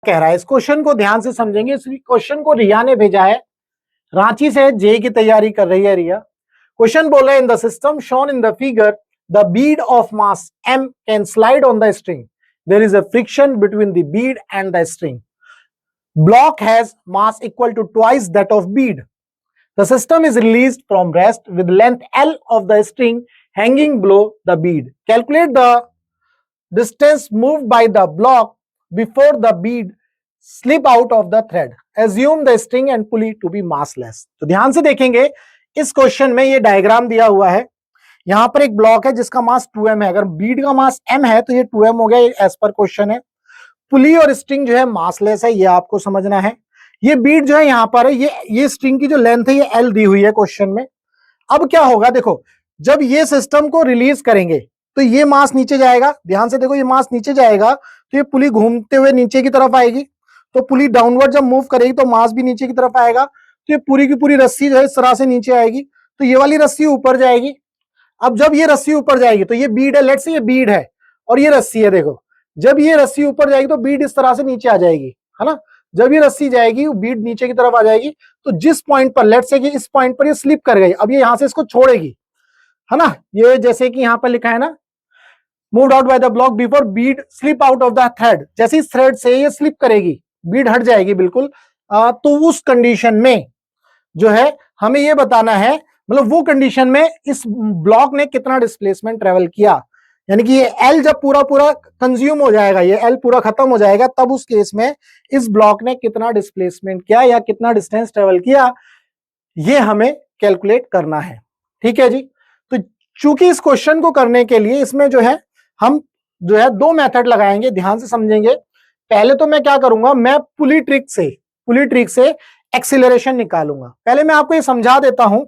कह रहा है, इस क्वेश्चन को ध्यान से समझेंगे। इस क्वेश्चन को रिया ने भेजा है, रांची से जे की तैयारी कर रही है रिया। क्वेश्चन बोल रहा है in the system shown in the figure the bead of mass m can slide on the string, there is a friction between the bead and the string, block has mass equal to twice that of bead, the system is released from rest with length L of the string hanging below the bead, calculate the distance moved by the block before the bead slip out of the thread, assume the string and pulley to be massless। तो ध्यान से देखेंगे इस question में ये diagram दिया हुआ है, यहां पर एक ब्लॉक है जिसका मास 2m है, अगर बीड का मास m है तो ये 2m हो गया एज पर क्वेश्चन है। पुली और स्ट्रिंग जो है मासलेस है, ये आपको समझना है। ये बीट जो है यहां पर है, ये स्ट्रिंग की जो लेंथ है ये एल दी हुई है क्वेश्चन में। अब क्या होगा देखो, जब ये सिस्टम को रिलीज करेंगे तो ये मास नीचे जाएगा, ध्यान से देखो ये मास नीचे जाएगा तो ये पुली घूमते हुए नीचे की तरफ आएगी, तो पुली डाउनवर्ड जब मूव करेगी तो मास भी नीचे की तरफ आएगा, तो ये पूरी की पूरी रस्सी जो है इस तरह से नीचे आएगी, तो ये वाली रस्सी ऊपर जाएगी। अब जब ये रस्सी ऊपर जाएगी तो ये बीड है, लेट्स से ये बीड है और ये रस्सी है, देखो जब ये रस्सी ऊपर जाएगी तो बीड इस तरह से नीचे आ जाएगी, है ना। जब ये रस्सी जाएगी बीड नीचे की तरफ आ जाएगी, तो जिस पॉइंट पर लेट्स से कि इस पॉइंट पर ये स्लिप कर गई, अब ये यहां से इसको छोड़ेगी, है ना। ये जैसे कि यहां पर लिखा है ना, moved out by the block before Beed slip out of the thread, जैसे इस थ्रेड से ये स्लिप करेगी, बीड हट जाएगी बिल्कुल। तो उस कंडीशन में जो है हमें ये बताना है, मतलब वो कंडीशन में इस ब्लॉक ने कितना डिस्प्लेसमेंट ट्रेवल किया, यानी कि ये एल जब पूरा पूरा कंज्यूम हो जाएगा, ये एल पूरा खत्म हो जाएगा, तब उस केस में इस ब्लॉक ने कितना डिस्प्लेसमेंट किया या कितना डिस्टेंस ट्रेवल किया, ये हमें कैलकुलेट करना है। ठीक है जी। तो चूंकि इस क्वेश्चन को करने के लिए इसमें जो है हम जो है दो मेथड लगाएंगे, ध्यान से समझेंगे। पहले तो मैं क्या करूंगा, मैं पुली ट्रिक से एक्सीलरेशन निकालूंगा। पहले मैं आपको ये समझा देता हूं,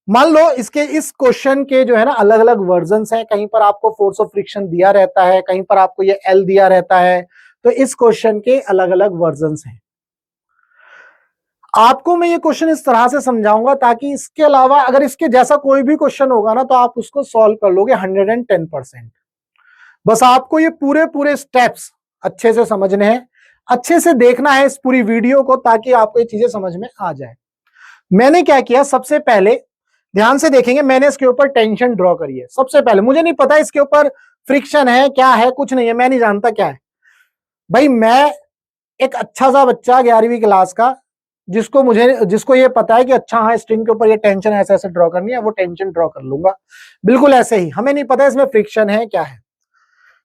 मान लो इसके इस क्वेश्चन के जो है ना अलग अलग वर्जन्स हैं, कहीं पर आपको फोर्स ऑफ फ्रिक्शन दिया रहता है, कहीं पर आपको ये एल दिया रहता है, तो इस क्वेश्चन के अलग अलग वर्जन्स हैं। आपको मैं ये क्वेश्चन इस तरह से समझाऊंगा ताकि इसके अलावा अगर इसके जैसा कोई भी क्वेश्चन होगा ना तो आप उसको सॉल्व कर लोगे 110%। बस आपको ये पूरे स्टेप्स अच्छे से समझने हैं, अच्छे से देखना है इस पूरी वीडियो को, ताकि आपको ये चीजें समझ में आ जाए। मैंने क्या किया, सबसे पहले ध्यान से देखेंगे, मैंने इसके ऊपर टेंशन ड्रॉ करी है। सबसे पहले मुझे नहीं पता इसके ऊपर फ्रिक्शन है क्या है, कुछ नहीं है, मैं नहीं जानता क्या है भाई। मैं एक अच्छा सा बच्चा 11वीं क्लास का, जिसको ये पता है कि अच्छा हाँ स्ट्रिंग के ऊपर ये टेंशन ऐसे ऐसे ड्रॉ करनी है, वो टेंशन ड्रॉ कर लूंगा बिल्कुल ऐसे ही। हमें नहीं पता इसमें फ्रिक्शन है क्या है,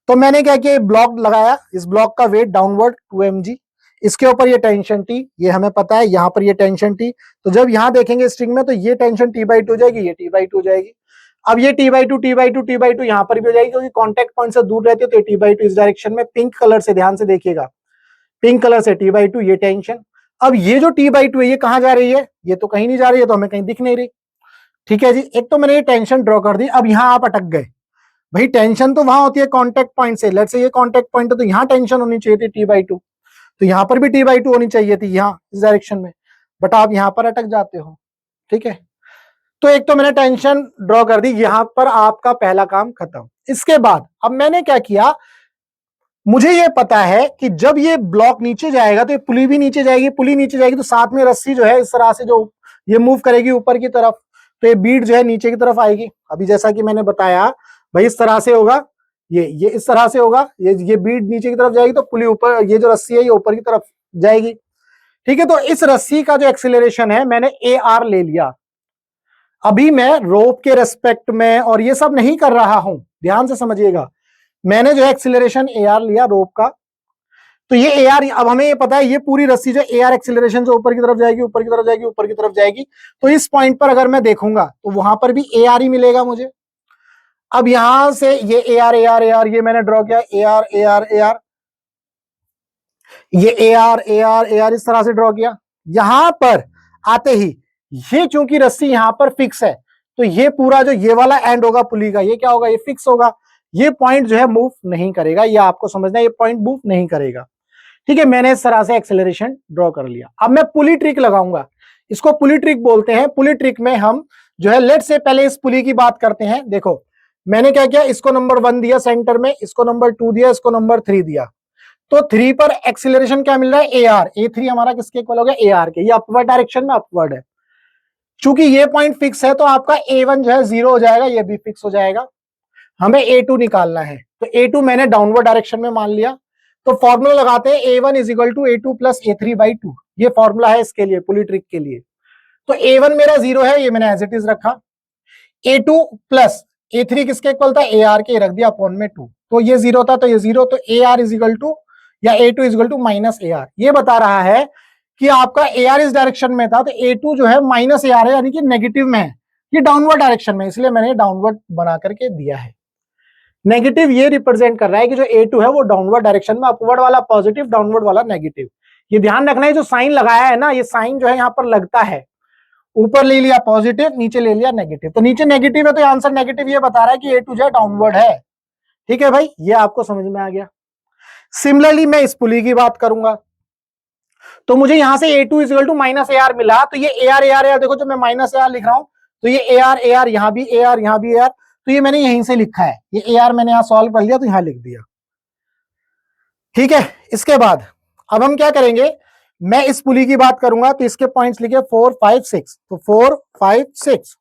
तो मैंने क्या किया, ब्लॉक लगाया, इस ब्लॉक का वेट डाउनवर्ड 2mg, इसके ऊपर ये टेंशन टी, ये हमें पता है, यहां पर ये टेंशन टी, तो जब यहां देखेंगे स्ट्रिंग में तो ये टेंशन t/2 हो जाएगी, ये t/2 हो जाएगी। अब ये t/2 यहां पर भी हो जाएगी, क्योंकि कॉन्टेक्ट पॉइंट से दूर रहती है, तो ये t/2 इस डायरेक्शन में पिंक कलर से, ध्यान से देखिएगा, पिंक कलर से t/2 ये टेंशन। अब ये जो t/2 है ये कहां जा रही है, ये तो कहीं नहीं जा रही है, तो हमें कहीं दिख नहीं रही। ठीक है जी, एक तो मैंने ये टेंशन ड्रॉ कर दी। अब यहां आप अटक गए भाई, टेंशन तो वहां होती है कॉन्टेक्ट पॉइंट से, लेट्स से ये कॉन्टेक्ट पॉइंट है तो यहां टेंशन होनी चाहिए थी t/2, तो यहां पर भी t/2 होनी चाहिए थी यहां इस डायरेक्शन में, बट आप यहां पर अटक जाते हो। ठीक है, तो एक तो मैंने टेंशन ड्रॉ कर दी, यहां पर आपका पहला काम खत्म। इसके बाद अब मैंने क्या किया, मुझे ये पता है कि जब ये ब्लॉक नीचे जाएगा तो ये पुली भी नीचे जाएगी, पुली नीचे जाएगी तो साथ में रस्सी जो है इस तरह से जो ये मूव करेगी ऊपर की तरफ, तो ये बीट जो है नीचे की तरफ आएगी। अभी जैसा कि मैंने बताया भाई इस तरह से होगा, ये इस तरह से होगा, ये बीट नीचे की तरफ जाएगी तो पुली ऊपर, ये जो रस्सी है ये ऊपर की तरफ जाएगी। ठीक है, तो इस रस्सी का जो एक्सीलरेशन है मैंने AR ले लिया। अभी मैं रोप के रेस्पेक्ट में और ये सब नहीं कर रहा हूं, ध्यान से समझिएगा। मैंने जो एक्सीलरेशन AR लिया रोप का, तो ये AR, अब हमें ये पता है ये पूरी रस्सी जो AR एक्सीलरेशन से ऊपर की तरफ जाएगी, ऊपर की तरफ जाएगी, ऊपर की तरफ जाएगी, तो इस पॉइंट पर अगर मैं देखूंगा तो वहां पर भी AR ही मिलेगा मुझे। अब यहां से ये AR AR AR ये मैंने ड्रॉ किया, AR AR AR, ये AR AR AR इस तरह से ड्रॉ किया। यहां पर आते ही ये चूंकि रस्सी यहां पर फिक्स है, तो ये पूरा जो ये वाला एंड होगा पुली का, ये क्या होगा, ये फिक्स होगा, ये पॉइंट जो है मूव नहीं करेगा, ये आपको समझना है, ये पॉइंट मूव नहीं करेगा। ठीक है, मैंने इस तरह से एक्सेलरेशन ड्रॉ कर लिया। अब मैं पुली ट्रिक लगाऊंगा, इसको पुली ट्रिक बोलते हैं। पुली ट्रिक में हम जो है लेट से पहले इस पुली की बात करते हैं। देखो मैंने क्या किया, इसको नंबर 1 दिया सेंटर में, इसको नंबर 2 दिया, इसको नंबर 3 दिया। तो 3 पर एक्सीलरेशन क्या मिल रहा है, AR, A3 हमारा किसके इक्वल हो गया, AR के। ये अपवर्ड डायरेक्शन में अपवर्ड है। चूंकि ये पॉइंट फिक्स है तो आपका A1 जो है 0 हो जाएगा, ये भी फिक्स हो जाएगा। हमें A2 निकालना है, तो A2 मैंने डाउनवर्ड डायरेक्शन में मान लिया। तो फॉर्मूला लगाते हैं A1 is equal to A2 plus A3/2। ये फॉर्मूला है इसके लिए, पुली ट्रिक के लिए। तो A1 मेरा 0 है, ये मैंने एज इट इज रखा। A2 प्लस A3 किसके इक्वल था, AR के, रख दिया अपॉन में 2। तो ये 0 था तो ये 0, तो AR इज इक्वल टू या A2 is equal to minus AR। ये बता रहा है कि आपका AR इस डायरेक्शन में था, तो A2 जो है माइनस AR है, यानी कि नेगेटिव में है। ये डाउनवर्ड डायरेक्शन में, इसलिए मैंने डाउनवर्ड बना करके दिया है। नेगेटिव ये रिप्रेजेंट कर रहा है कि जो A2 है वो डाउनवर्ड डायरेक्शन में, अपवर्ड वाला पॉजिटिव, डाउनवर्ड वाला नेगेटिव। ये ध्यान रखना है, जो साइन लगाया है ना, ये साइन जो है यहाँ पर लगता है, ऊपर ले लिया पॉजिटिव, नीचे ले लिया नेगेटिव। तो नीचे नेगेटिव है तो आंसर नेगेटिव, ये बता रहा है कि A2 जो है डाउनवर्ड है। ठीक है भाई, ये आपको समझ में आ गया। सिमिलरली मैं इस पुली की बात करूंगा, तो मुझे यहां से A2 is equal to minus AR मिला। तो ये AR देखो, जो मैं माइनस AR लिख रहा हूं, तो ये AR यहां भी AR, यहां भी AR, तो ये मैंने यहीं से लिखा है। ये AR मैंने यहां सॉल्व कर लिया तो यहां लिख दिया। ठीक है, इसके बाद अब हम क्या करेंगे, मैं इस पुली की बात करूंगा, तो इसके पॉइंट्स लिखे 4, 5, 6। तो 4, 5, 6।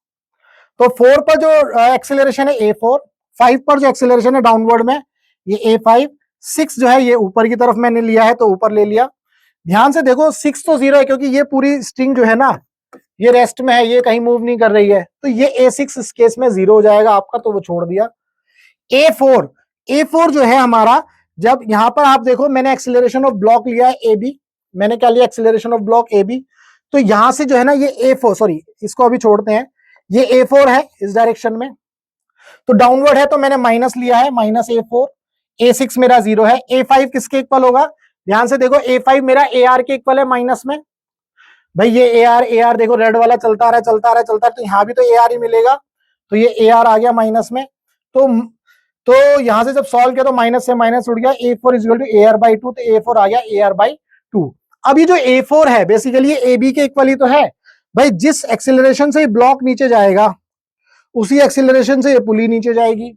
तो 4 पर जो एक्सेलरेशन है A4, 5 पर जो एक्सेलरेशन है डाउनवर्ड में ये A5, 6 जो है ये ऊपर की तरफ मैंने लिया है तो ऊपर ले लिया। ध्यान से देखो 6 तो 0 है, क्योंकि ये पूरी स्ट्रिंग जो है ना ये रेस्ट में है, ये कहीं मूव नहीं कर रही है, तो ये A6 इस केस में 0 हो जाएगा आपका, तो वो छोड़ दिया। A4 जो है हमारा, जब यहां पर आप देखो मैंने एक्सेलरेशन ऑफ ब्लॉक लिया है AB, मैंने क्या लिया, एक्सेलरेशन ऑफ ब्लॉक AB। तो यहां से जो है ना ये A4, सॉरी इसको अभी छोड़ते हैं, ये A4 है इस डायरेक्शन में, तो डाउनवर्ड है तो मैंने माइनस लिया है, माइनस A4। A6 मेरा 0 है। A5 किसके इक्वल होगा, ध्यान से देखो, A5 मेरा AR के इक्वल है माइनस में। भाई ये AR देखो रेड वाला चलता रहा चलता रहा चलता रहा, तो यहां भी तो AR ही मिलेगा, तो ये AR आ गया माइनस में। तो यहां से जब सॉल्व किया तो माइनस से माइनस उड़ गया, A4 is equal to AR/2, तो A4 आ गया AR/2। अब ये जो A4 है बेसिकली ये AB के इक्वल ही तो है। भाई जिस एक्सेलरेशन से ब्लॉक नीचे जाएगा उसी एक्सेलरेशन से ये पुली नीचे जाएगी,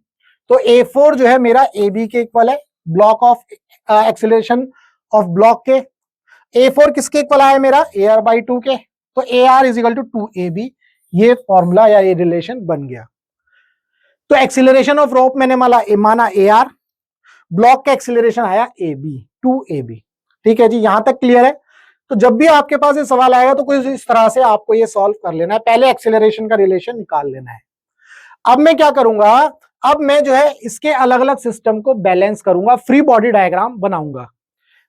तो A4 जो है मेरा AB के इक्वल है, block of acceleration of block के। A4 किसके इक्वल आया मेरा, AR/2 के, तो AR is equal to 2AB। ये फॉर्मूला या ये रिलेशन बन गया। तो एक्सीलरेशन ऑफ रोप मैंने माना AR, ब्लॉक का एक्सीलरेशन आया AB, 2AB। ठीक है जी, यहां तक क्लियर है। तो जब भी आपके पास ये सवाल आएगा तो कुछ इस तरह से आपको ये सॉल्व कर लेना है, पहले एक्सीलरेशन का रिलेशन निकाल लेना है। अब मैं क्या करूंगा, अब मैं जो है इसके अलग अलग सिस्टम को बैलेंस करूंगा, फ्री बॉडी डायग्राम बनाऊंगा।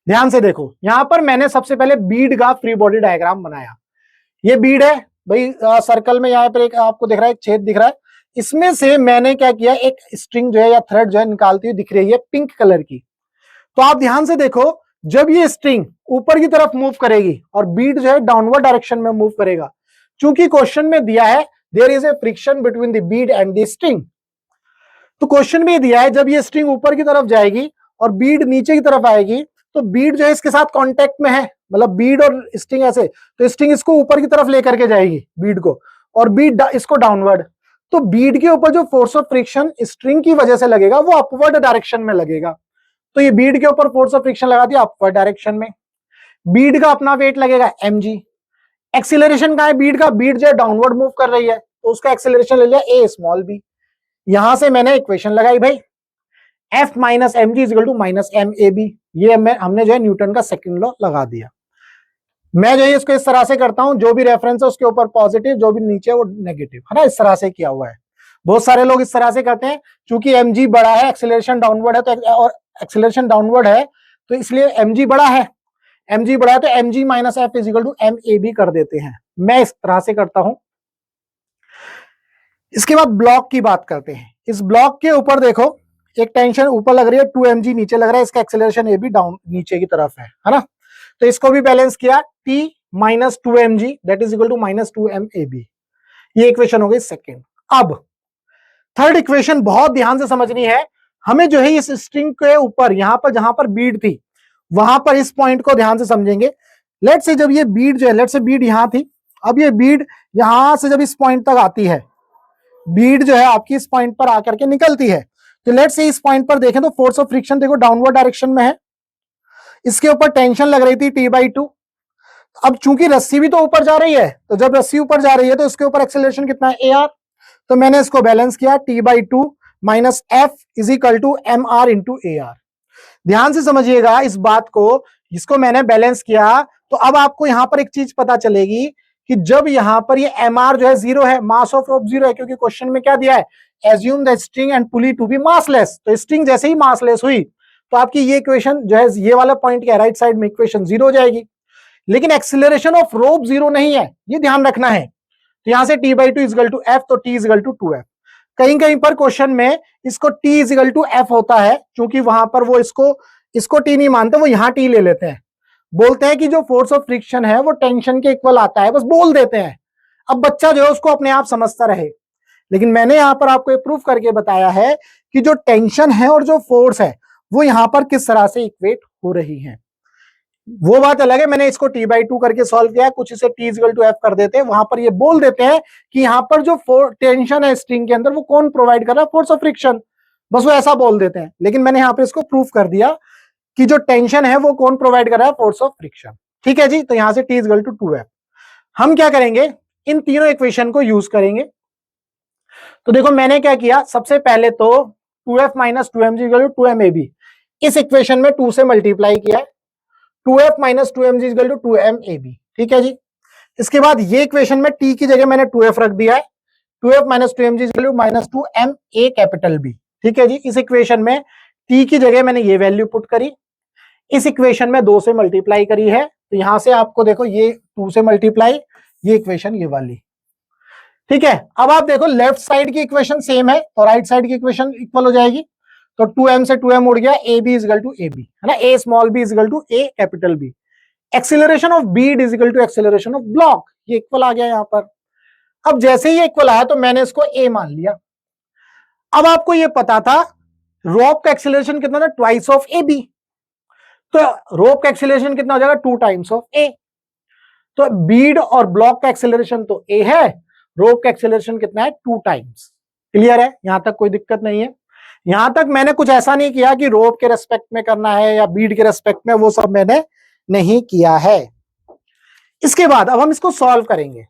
ध्यान से देखो, यहां पर मैंने सबसे पहले बीड का फ्री बॉडी डायग्राम बनाया। ये बीड है भाई, सर्कल में यहाँ पर एक आपको दिख रहा है, एक छेद दिख रहा है, इसमें से मैंने क्या किया, एक स्ट्रिंग जो है या थ्रेड जो है निकालती हुई दिख रही है पिंक कलर की। तो आप ध्यान से देखो, जब ये स्ट्रिंग ऊपर की तरफ मूव करेगी और बीड जो है डाउनवर्ड डायरेक्शन में मूव करेगा, चूंकि क्वेश्चन में दिया है there is a friction between the bead and the string, तो क्वेश्चन में दिया है जब ये स्ट्रिंग ऊपर की तरफ जाएगी और बीड नीचे की तरफ आएगी, तो बीड जो है इसके साथ कांटेक्ट में है, मतलब बीड और स्ट्रिंग ऐसे, तो स्ट्रिंग इसको ऊपर की तरफ लेकर के जाएगी बीड को, और बीड इसको डाउनवर्ड। तो बीड के ऊपर जो फोर्स ऑफ फ्रिक्शन स्ट्रिंग की वजह से लगेगा वो अपवर्ड डायरेक्शन में लगेगा। तो ये बीड के ऊपर फोर्स ऑफ फ्रिक्शन लगा दिया अपवर्ड डायरेक्शन में। बीड का अपना वेट लगेगा mg। एक्सीलरेशन का है बीड का, बीड जो है डाउनवर्ड मूव कर रही है तो उसका एक्सीलरेशन ले लिया a स्मॉल b। यहां से मैंने इक्वेशन लगाई भाई, F minus mg is equal to minus MAB। ये हमने जो है न्यूटन का सेकंड लॉ लगा दिया। मैं जो है इसको इस तरह से करता हूं, जो भी रेफरेंस है उसके ऊपर पॉजिटिव, जो भी नीचे वो नेगेटिव, है ना, इस तरह से किया हुआ है। बहुत सारे लोग इस तरह से करते हैं, क्योंकि mg बड़ा है, एक्सीलरेशन डाउनवर्ड है, तो और एक्सीलरेशन डाउनवर्ड है तो इसलिए mg बड़ा है, mg बड़ा है तो mg minus F is equal to MAB कर देते हैं। मैं इस तरह से करता हूं। इसके बाद ब्लॉक की बात करते हैं। इस ब्लॉक के ऊपर देखो, एक टेंशन ऊपर लग रही है, 2mg नीचे लग रहा है, इसका एक्सेलरेशन ये भी डाउन नीचे की तरफ है ना, तो इसको भी बैलेंस किया, t minus 2mg that is equal to minus 2MAB। ये इक्वेशन हो गई सेकेंड। अब थर्ड इक्वेशन बहुत ध्यान से समझनी है हमें, जो है इस स्ट्रिंग के ऊपर यहां पर जहां पर बीड थी वहां पर इस पॉइंट को ध्यान से समझेंगे। लेट से जब ये बीड जो है, लेट से बीड यहां थी, अब ये बीड यहां से जब इस पॉइंट तक आती है, बीड जो है आपकी इस पॉइंट पर आकर के निकलती है, तो लेट से इस पॉइंट पर देखें तो फोर्स ऑफ फ्रिक्शन देखो डाउनवर्ड डायरेक्शन में है, इसके ऊपर टेंशन लग रही थी T/2। अब चूंकि रस्सी भी तो ऊपर जा रही है, तो जब रस्सी ऊपर जा रही है तो इसके ऊपर एक्सेलरेशन कितना है, AR। तो मैंने इसको बैलेंस किया, T/2 minus F is equal to MR into AR। ध्यान से समझिएगा इस बात को, इसको मैंने बैलेंस किया तो अब आपको यहां पर एक चीज पता चलेगी कि जब यहां पर ये MR जो है 0 है, मास ऑफ रोप 0 है, क्योंकि क्वेश्चन में क्या दिया है, assume the string and pulley to be massless. तो स्ट्रिंग जैसे ही मासलेस हुई तो आपकी ये इक्वेशन जो है, ये वाला पॉइंट क्या है, राइट साइड में इक्वेशन 0 हो जाएगी। लेकिन एक्सिलरेशन ऑफ रोप 0 नहीं है, ये ध्यान रखना है। तो यहां से T/2 इजगल टू F, तो T इजगल टू 2F। कहीं कहीं पर क्वेश्चन में इसको T इजगल टू F होता है, क्योंकि वहां पर वो इसको T नहीं मानते, वो यहां T ले लेते हैं, बोलते हैं कि जो फोर्स ऑफ फ्रिक्शन है वो टेंशन के इक्वल आता है, बस बोल देते हैं। अब बच्चा जो है उसको अपने आप समझता रहे, लेकिन मैंने यहां पर आपको प्रूफ करके बताया है कि जो टेंशन है और जो फोर्स है वो यहां पर किस तरह से इक्वेट हो रही है। वो बात अलग है, मैंने इसको T/2 करके सॉल्व किया, कुछ इसे T इक्वल टू F कर देते हैं, वहां पर ये बोल देते हैं कि यहां पर जो टेंशन है स्ट्रिंग के अंदर वो कौन प्रोवाइड कर रहा है, फोर्स ऑफ फ्रिक्शन, बस वो ऐसा बोल देते हैं। लेकिन मैंने यहां पर इसको प्रूफ कर दिया कि जो टेंशन है वो कौन प्रोवाइड कर रहा है, फोर्स ऑफ फ्रिक्शन। ठीक है जी, तो यहां से T इक्वल टू 2F। हम क्या करेंगे, इन तीनों इक्वेशन को यूज करेंगे। तो देखो मैंने क्या किया, सबसे पहले तो 2F minus 2mg equal to 2mab, इस इक्वेशन में 2 से मल्टीप्लाई किया, 2F minus 2mg equal to 2mab। ठीक है जी, इसके बाद ये इक्वेशन में T की जगह मैंने 2F रख दिया है, 2F minus 2mg equal to minus 2ma capital B। ठीक है जी, इस इक्वेशन में T की जगह मैंने ये वैल्यू पुट करी, इस इक्वेशन में 2 से मल्टीप्लाई करी है, तो यहां से आपको देखो ये 2 से मल्टीप्लाई, ये इक्वेशन ये वाली। ठीक है, अब आप देखो लेफ्ट साइड की इक्वेशन सेम है तो राइट साइड की इक्वेशन इक्वल हो जाएगी। तो 2m से 2m उड़ गया, AB इजगल टू AB, है ना, A small b is equal to A capital B। Acceleration of bead is equal to acceleration of block, ये इक्वल आ गया यहां पर। अब जैसे ही ये इक्वल आया तो मैंने इसको A मान लिया। अब आपको ये पता था रोप का एक्सीलरेशन कितना था, ट्वाइस ऑफ AB, तो रोप का एक्सीलरेशन कितना हो जाएगा, 2 टाइम्स ऑफ A। तो बीड और ब्लॉक का एक्सीलरेशन तो A है, रोप का एक्सीलरेशन कितना है, 2 टाइम्स। क्लियर है, यहां तक कोई दिक्कत नहीं है। यहां तक मैंने कुछ ऐसा नहीं किया कि रोप के रेस्पेक्ट में करना है या बीड के रेस्पेक्ट में, वो सब मैंने नहीं किया है। इसके बाद अब हम इसको सॉल्व करेंगे।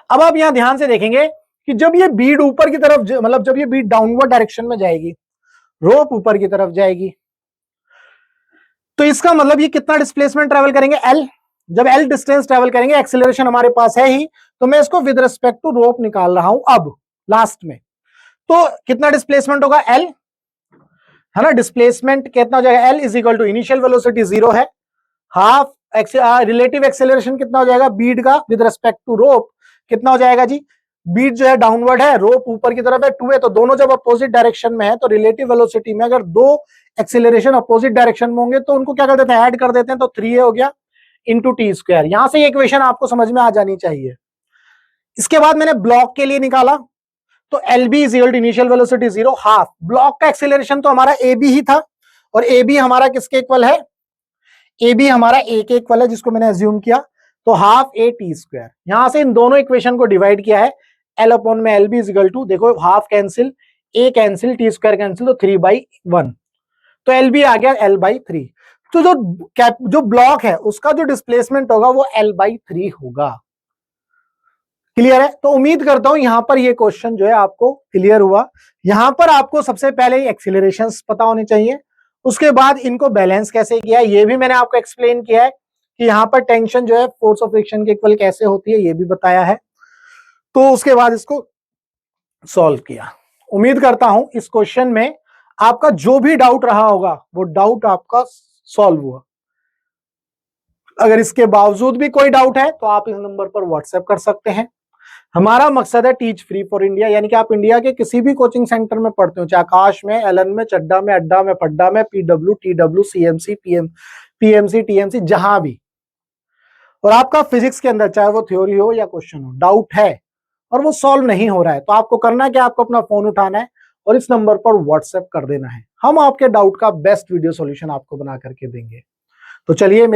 अब आप यहां ध्यान से देखेंगे कि जब ये बीड ऊपर की तरफ, मतलब जब ये बीड डाउनवर्ड डायरेक्शन में जाएगी, रोप ऊपर की तरफ जाएगी, तो इसका मतलब ये कितना डिस्प्लेसमेंट ट्रेवल करेंगे, L। जब L डिस्टेंस ट्रेवल करेंगे, एक्सीलरेशन हमारे पास है ही, तो मैं इसको विद रिस्पेक्ट टू रोप निकाल रहा हूं अब लास्ट में। तो कितना डिस्प्लेसमेंट होगा, L, है ना, डिस्प्लेसमेंट कितना हो जाएगा, L is equal to initial velocity 0 है, हाफ रिलेटिव एक्सेलरेशन कितना हो जाएगा बीड का विद रिस्पेक्ट टू रोप, कितना हो जाएगा जी, बीड जो है डाउनवर्ड है, रोप ऊपर की तरफ है 2 है, तो दोनों जब अपोजिट डायरेक्शन में है तो रिलेटिव वेलोसिटी में अगर दो एक्सेलरेशन अपोजिट डायरेक्शन में होंगे तो उनको क्या कर देते हैं, ऐड कर देते हैं, तो 3a हो गया इंटू टी स्क्वायर। यहां से ये इक्वेशन आपको समझ में आ जानी चाहिए। इसके बाद मैंने ब्लॉक के लिए निकाला, तो LB is equal to initial velocity 0 half, block का एक्सेलरेशन तो हमारा AB ही था, और AB हमारा किसके इक्वल है, AB हमारा A के इक्वल है, जिसको मैंने अज्यूम किया, तो हाफ A टी स्क्वायर। यहां से इन दोनों इक्वेशन को डिवाइड किया है, L अपॉन में LB इज इक्वल टू, देखो half cancel, A cancel, T square cancel, तो 3/1, तो LB आ गया L/3। तो जो ब्लॉक है उसका जो डिस्प्लेसमेंट होगा वो L/3 होगा। क्लियर है, तो उम्मीद करता हूं यहां पर ये क्वेश्चन जो है आपको क्लियर हुआ। यहां पर आपको सबसे पहले एक्सीलरेशंस पता होने चाहिए, उसके बाद इनको बैलेंस कैसे किया ये भी मैंने आपको एक्सप्लेन किया है, कि यहां पर टेंशन जो है फोर्स ऑफ फ्रिक्शन के इक्वल कैसे होती है ये भी बताया है। तो उसके बाद इसको सॉल्व किया। उम्मीद करता हूं इस क्वेश्चन में आपका जो भी डाउट रहा होगा वो डाउट आपका सॉल्व हुआ। अगर इसके बावजूद भी कोई डाउट है तो आप इस नंबर पर व्हाट्सएप कर सकते हैं। हमारा मकसद है टीच फ्री फॉर इंडिया, यानी कि आप इंडिया के किसी भी कोचिंग सेंटर में पढ़ते हो, चाहे आकाश में, एलन में, चड्डा में, अड्डा में, पड्डा में, PW, TW, CMC, PMC, TMC, जहां भी, और आपका फिजिक्स के अंदर चाहे वो थ्योरी हो या क्वेश्चन हो, डाउट है और वो सॉल्व नहीं हो रहा है, तो आपको करना है कि आपको अपना फोन उठाना है और इस नंबर पर व्हाट्सएप कर देना है। हम आपके डाउट का बेस्ट वीडियो सॉल्यूशन आपको बना करके देंगे। तो चलिए